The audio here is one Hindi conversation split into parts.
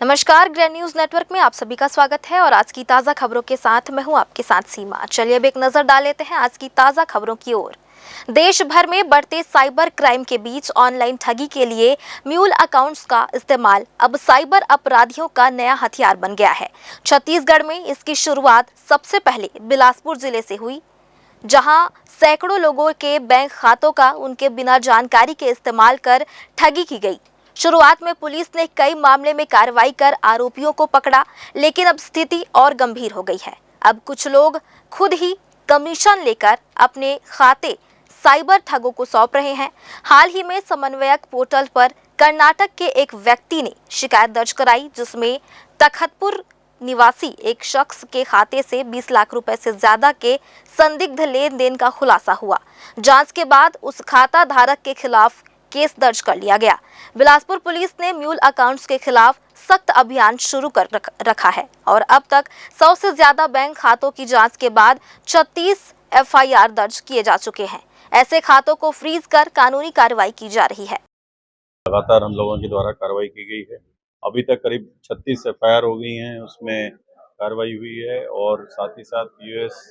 नमस्कार, ग्रैंड न्यूज नेटवर्क में आप सभी का स्वागत है और आज की ताजा खबरों के साथ मैं हूं आपके साथ सीमा। चलिए अब एक नजर डाल लेते हैं आज की ताजा खबरों की ओर। देश भर में बढ़ते साइबर क्राइम के बीच ऑनलाइन ठगी के लिए म्यूल अकाउंट्स का इस्तेमाल अब साइबर अपराधियों का नया हथियार बन गया है। छत्तीसगढ़ में इसकी शुरुआत सबसे पहले बिलासपुर जिले से हुई, जहां सैकड़ों लोगों के बैंक खातों का उनके बिना जानकारी के इस्तेमाल कर ठगी की गई। शुरुआत में पुलिस ने कई मामले में कार्रवाई कर आरोपियों को पकड़ा, लेकिन अब स्थिति और गंभीर हो गई है। अब कुछ लोग खुद ही कमीशन लेकर अपने खाते साइबर ठगों को सौंप रहे हैं। हाल ही में समन्वयक पोर्टल पर कर्नाटक के एक व्यक्ति ने शिकायत दर्ज कराई, जिसमें तखतपुर निवासी एक शख्स के खाते से 20 लाख रुपए से ज्यादा के संदिग्ध लेन देन का खुलासा हुआ। जांच के बाद उस खाता धारक के खिलाफ केस दर्ज कर लिया गया। बिलासपुर पुलिस ने म्यूल अकाउंट्स के खिलाफ सख्त अभियान शुरू कर रखा है और अब तक 100 से ज्यादा बैंक खातों की जांच के बाद 36 एफआईआर दर्ज किए जा चुके हैं। ऐसे खातों को फ्रीज कर कानूनी कार्रवाई की जा रही है। लगातार हम लोगों के द्वारा कार्रवाई की गई है। अभी तक करीब 36 एफआईआर हो गई हैं, उसमें कार्रवाई हुई है और साथ ही साथ यूएस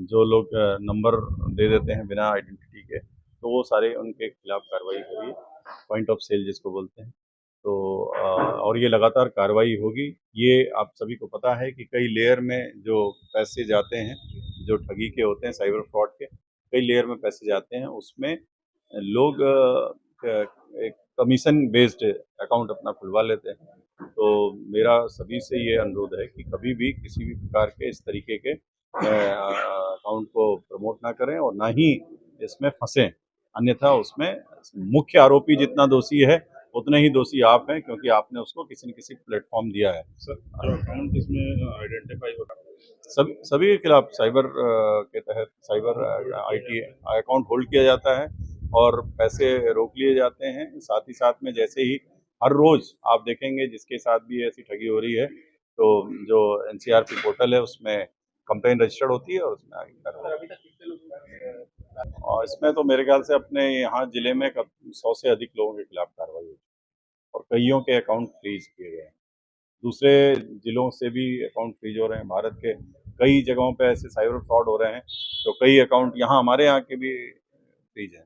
जो लोग नंबर दे देते हैं बिना आइडेंटिटी के, तो वो सारे उनके खिलाफ कार्रवाई हुई है, पॉइंट ऑफ सेल जिसको बोलते हैं। तो और ये लगातार कार्रवाई होगी। ये आप सभी को पता है कि कई लेयर में जो पैसे जाते हैं, जो ठगी के होते हैं, साइबर फ्रॉड के कई लेयर में पैसे जाते हैं, उसमें लोग एक कमीशन बेस्ड अकाउंट अपना खुलवा लेते हैं। तो मेरा सभी से ये अनुरोध है कि कभी भी किसी भी प्रकार के इस तरीके के अकाउंट को प्रमोट ना करें और ना ही इसमें फंसें, अन्यथा उसमें मुख्य आरोपी जितना दोषी है उतने ही दोषी आप हैं, क्योंकि आपने उसको किसी न किसी प्लेटफॉर्म दिया है। सर, जो अकाउंट इसमें आइडेंटिफाई होता है, सभी के खिलाफ साइबर के तहत साइबर आईटी अकाउंट होल्ड किया जाता है और पैसे रोक लिए जाते हैं। साथ ही साथ में जैसे ही हर रोज आप देखेंगे जिसके साथ भी ऐसी ठगी हो रही है, तो जो एनसीआरपी पोर्टल है उसमें कंप्लेन रजिस्टर्ड होती है और उसमें आगे कार्रवाई। और इसमें तो मेरे ख्याल से अपने यहाँ जिले में 100 से अधिक लोगों के खिलाफ कार्रवाई हुई और कईयों के अकाउंट फ्रीज किए गए हैं। दूसरे जिलों से भी अकाउंट फ्रीज हो रहे हैं। भारत के कई जगहों पे ऐसे साइबर फ्रॉड हो रहे हैं, तो कई अकाउंट यहाँ हमारे यहाँ के भी फ्रीज हैं।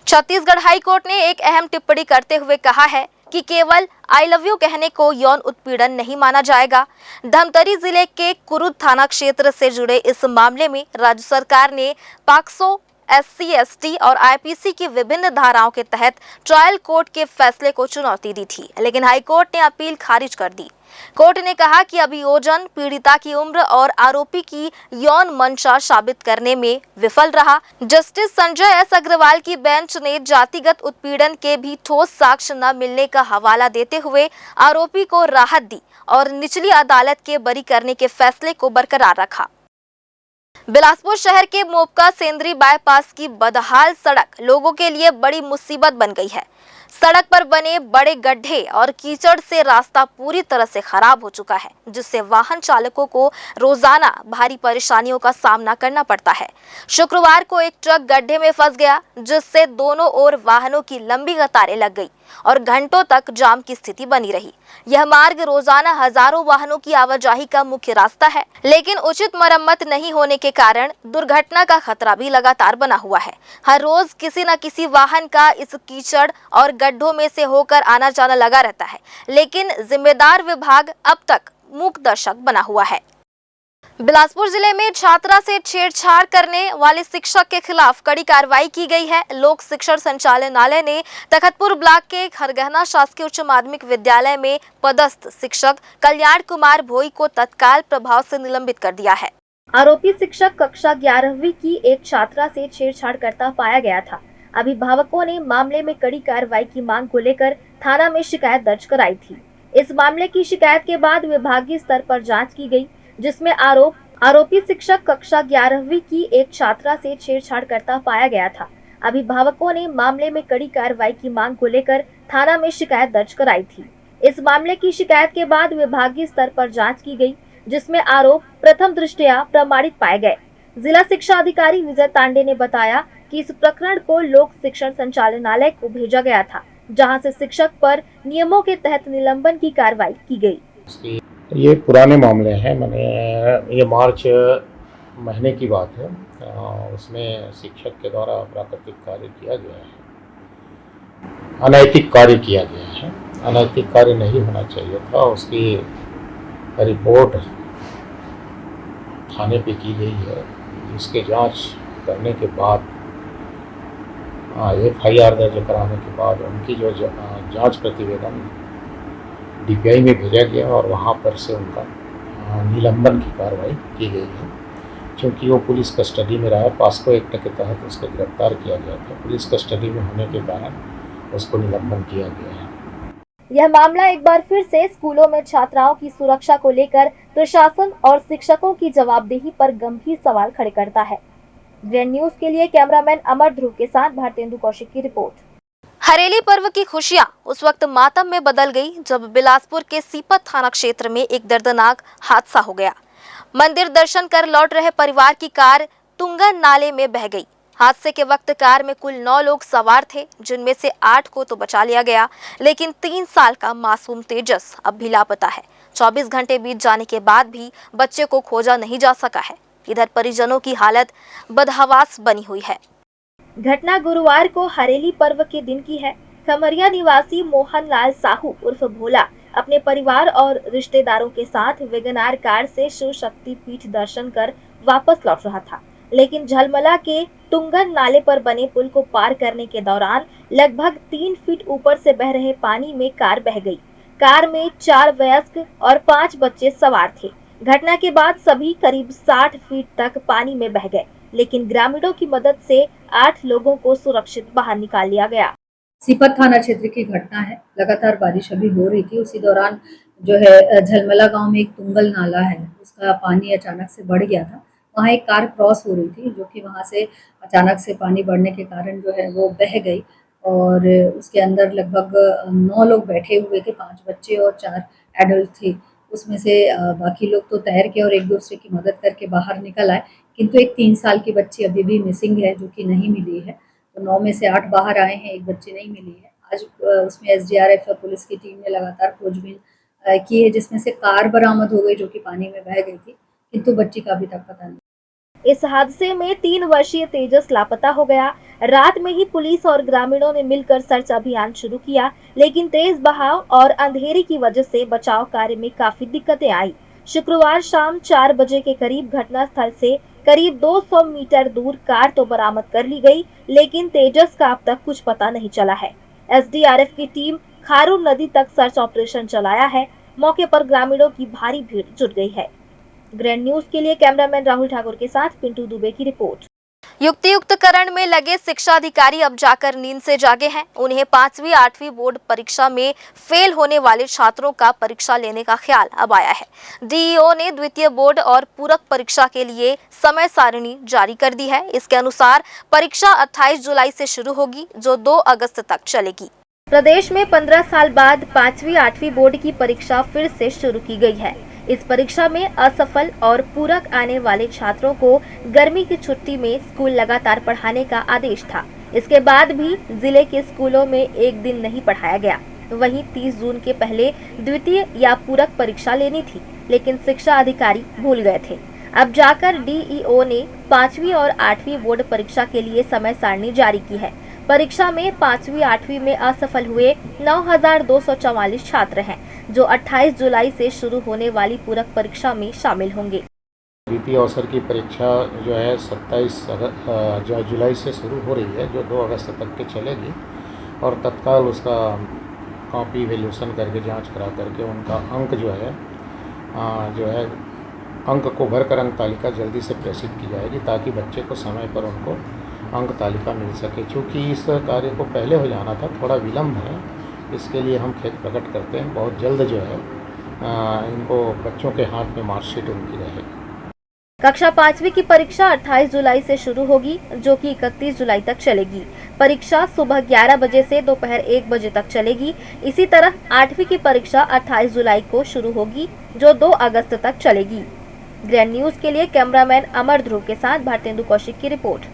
छत्तीसगढ़ हाई कोर्ट ने एक अहम टिप्पणी करते हुए कहा है कि केवल आई लव यू कहने को यौन उत्पीड़न नहीं माना जाएगा। धमतरी जिले के कुरुद थाना क्षेत्र से जुड़े इस मामले में राज्य सरकार ने पॉक्सो, SC, ST और IPC की विभिन्न धाराओं के तहत ट्रायल कोर्ट के फैसले को चुनौती दी थी, लेकिन हाईकोर्ट ने अपील खारिज कर दी। कोर्ट ने कहा कि अभियोजन पीड़िता की उम्र और आरोपी की यौन मंशा साबित करने में विफल रहा। जस्टिस संजय S अग्रवाल की बेंच ने जातिगत उत्पीड़न के भी ठोस साक्ष्य न मिलने का हवाला देते हुए आरोपी को राहत दी और निचली अदालत के बरी करने के फैसले को बरकरार रखा। बिलासपुर शहर के मोपका सेंद्री बाईपास की बदहाल सड़क लोगों के लिए बड़ी मुसीबत बन गई है। सड़क पर बने बड़े गड्ढे और कीचड़ से रास्ता पूरी तरह से खराब हो चुका है, जिससे वाहन चालकों को रोजाना भारी परेशानियों का सामना करना पड़ता है। शुक्रवार को एक ट्रक गड्ढे में फंस गया, जिससे दोनों ओर वाहनों की लंबी कतारें लग गई और घंटों तक जाम की स्थिति बनी रही। यह मार्ग रोजाना हजारों वाहनों की आवाजाही का मुख्य रास्ता है, लेकिन उचित मरम्मत नहीं होने के कारण दुर्घटना का खतरा भी लगातार बना हुआ है। हर रोज किसी न किसी वाहन का इस कीचड़ और गड्ढों में से होकर आना जाना लगा रहता है, लेकिन जिम्मेदार विभाग अब तक मूक दर्शक बना हुआ है। बिलासपुर जिले में छात्रा से छेड़छाड़ करने वाले शिक्षक के खिलाफ कड़ी कार्रवाई की गई है। लोक शिक्षण संचालनालय ने तखतपुर ब्लॉक के खरगहना शासकीय उच्च माध्यमिक विद्यालय में पदस्थ शिक्षक कल्याण कुमार भोई को तत्काल प्रभाव से निलंबित कर दिया है। आरोपी शिक्षक कक्षा 11वीं की एक छात्रा से छेड़छाड़ करता पाया गया था। अभिभावकों ने मामले में कड़ी कार्रवाई की मांग को लेकर थाना में शिकायत दर्ज कराई थी। इस मामले की शिकायत के बाद विभागीय स्तर पर जाँच की गयी, जिसमें आरोपी शिक्षक कक्षा 11वीं की एक छात्रा से छेड़छाड़ करता पाया गया था। अभिभावकों ने मामले में कड़ी कार्रवाई की मांग को लेकर थाना में शिकायत दर्ज कराई थी। इस मामले की शिकायत के बाद विभागीय स्तर पर जांच की गई, जिसमें आरोप प्रथम दृष्टया प्रमाणित पाए गए। जिला शिक्षा अधिकारी विजय तांडे ने बताया कि इस प्रकरण को लोक शिक्षण संचालनालय को भेजा गया था, जहां से शिक्षक पर नियमों के तहत निलंबन की कार्रवाई की गई। ये पुराने मामले हैं। मैंने ये मार्च महीने की बात है। उसमें शिक्षक के द्वारा अप्राकृतिक कार्य किया गया है, अनैतिक कार्य किया गया है। अनैतिक कार्य नहीं होना चाहिए था। उसकी रिपोर्ट थाने पे की गई है, जिसके जांच करने के बाद FIR दर्ज कराने के बाद उनकी जो जांच प्रतिवेदन DPI में भेजा गया और वहाँ पर से उनका निलंबन की कार्रवाई की गई है। क्योंकि वो पुलिस कस्टडी में रहा, पास्को एक्ट के तहत उसको गिरफ्तार किया गया था। पुलिस कस्टडी में होने के कारण उसको निलंबन किया गया है। यह मामला एक बार फिर से स्कूलों में छात्राओं की सुरक्षा को लेकर प्रशासन और शिक्षकों की जवाबदेही पर गंभीर सवाल खड़े करता है। ग्रैंड न्यूज के लिए कैमरामैन अमर ध्रुव के साथ भारतेंदु कौशिक की रिपोर्ट। हरेली पर्व की खुशियां उस वक्त मातम में बदल गई जब बिलासपुर के सीपत थाना क्षेत्र में एक दर्दनाक हादसा हो गया। मंदिर दर्शन कर लौट रहे परिवार की कार तुंगन नाले में बह गई। हादसे के वक्त कार में कुल 9 लोग सवार थे, जिनमें से 8 को तो बचा लिया गया, लेकिन 3 साल का मासूम तेजस अब भी लापता है। 24 घंटे बीत जाने के बाद भी बच्चे को खोजा नहीं जा सका है। इधर परिजनों की हालत बदहवास बनी हुई है। घटना गुरुवार को हरेली पर्व के दिन की है। खमरिया निवासी मोहन लाल साहू उर्फ भोला अपने परिवार और रिश्तेदारों के साथ वेगनार कार से शिव शक्ति पीठ दर्शन कर वापस लौट रहा था, लेकिन झलमला के तुंगन नाले पर बने पुल को पार करने के दौरान लगभग 3 फीट ऊपर से बह रहे पानी में कार बह गई। कार में 4 वयस्क और 5 बच्चे सवार थे। घटना के बाद सभी करीब 60 फीट तक पानी में बह गए, लेकिन ग्रामीणों की मदद से 8 लोगों को सुरक्षित बाहर निकाल लिया गया। सीपत थाना क्षेत्र की घटना है। लगातार बारिश अभी हो रही थी, उसी दौरान जो है झलमला गांव में एक तुंगल नाला है, उसका पानी अचानक से बढ़ गया था। वहाँ एक कार क्रॉस हो रही थी, जो कि वहाँ से अचानक से पानी बढ़ने के कारण जो है वो बह गई और उसके अंदर लगभग 9 लोग बैठे हुए थे, 5 बच्चे और 4 एडल्ट थे। उसमें से बाकी लोग तो तैर के और एक दूसरे की मदद करके बाहर निकल आए, किंतु एक 3 साल की बच्ची अभी भी मिसिंग है, जो कि नहीं मिली है। तो 9 में से 8 बाहर आए हैं, एक बच्ची नहीं मिली है। आज उसमें SDRF पुलिस की टीम ने लगातार खोजबीन की है, जिसमें से कार बरामद हो गई, जो कि पानी में बह गई थी, किंतु बच्ची का अभी तक पता नहीं। इस हादसे में 3 वर्षीय तेजस लापता हो गया। रात में ही पुलिस और ग्रामीणों ने मिलकर सर्च अभियान शुरू किया, लेकिन तेज बहाव और अंधेरे की वजह से बचाव कार्य में काफी दिक्कतें आई। शुक्रवार शाम 4 बजे के करीब घटनास्थल से करीब 200 मीटर दूर कार तो बरामद कर ली गई, लेकिन तेजस का अब तक कुछ पता नहीं चला है। SDRF की टीम खारू नदी तक सर्च ऑपरेशन चलाया है। मौके पर ग्रामीणों की भारी भीड़ जुट गई है। ग्रैंड न्यूज के लिए कैमरामैन राहुल ठाकुर के साथ पिंटू दुबे की रिपोर्ट। युक्तियुक्तकरण में लगे शिक्षा अधिकारी अब जाकर नींद से जागे हैं। उन्हें 5वीं 8वीं बोर्ड परीक्षा में फेल होने वाले छात्रों का परीक्षा लेने का ख्याल अब आया है। DEO ने द्वितीय बोर्ड और पूरक परीक्षा के लिए समय सारणी जारी कर दी है। इसके अनुसार परीक्षा 28 जुलाई से शुरू होगी, जो 2 अगस्त तक चलेगी। प्रदेश में 15 साल बाद 5वीं 8वीं बोर्ड की परीक्षा फिर से शुरू की गई है। इस परीक्षा में असफल और पूरक आने वाले छात्रों को गर्मी की छुट्टी में स्कूल लगातार पढ़ाने का आदेश था। इसके बाद भी जिले के स्कूलों में एक दिन नहीं पढ़ाया गया। वहीं 30 जून के पहले द्वितीय या पूरक परीक्षा लेनी थी, लेकिन शिक्षा अधिकारी भूल गए थे। अब जाकर DEO ने 5वीं और 8वीं बोर्ड परीक्षा के लिए समय सारणी जारी की है। परीक्षा में 5वीं 8वीं में असफल हुए 9,244 छात्र हैं, जो 28 जुलाई से शुरू होने वाली पूरक परीक्षा में शामिल होंगे। द्वितीय अवसर की परीक्षा जो है 27 जुलाई से शुरू हो रही है, जो 2 अगस्त तक के चलेगी और तत्काल उसका कॉपी वैल्यूशन करके जांच करा करके उनका अंक जो है अंक को भरकर अंक तालिका जल्दी से प्रेषित की जाएगी, ताकि बच्चे को समय पर उनको अंक तालिका मिल सके। चूँकि इस कार्य को पहले हो जाना था, थोड़ा विलम्ब है, इसके लिए हम खेद प्रकट करते हैं। बहुत जल्द जो है इनको बच्चों के हाथ में मार्कशीट उनकी रहेगी। कक्षा 5वीं की परीक्षा 28 जुलाई से शुरू होगी, जो कि 31 जुलाई तक चलेगी। परीक्षा सुबह 11 बजे से दोपहर 1 बजे तक चलेगी। इसी तरह 8वीं की परीक्षा 28 जुलाई को शुरू होगी, जो 2 अगस्त तक चलेगी। ग्रैंड न्यूज के लिए कैमरामैन अमर ध्रुव के साथ भारतेंदु कौशिक की रिपोर्ट।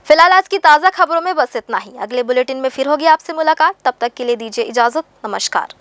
फिलहाल आज की ताज़ा खबरों में बस इतना ही। अगले बुलेटिन में फिर होगी आपसे मुलाकात, तब तक के लिए दीजिए इजाजत। नमस्कार।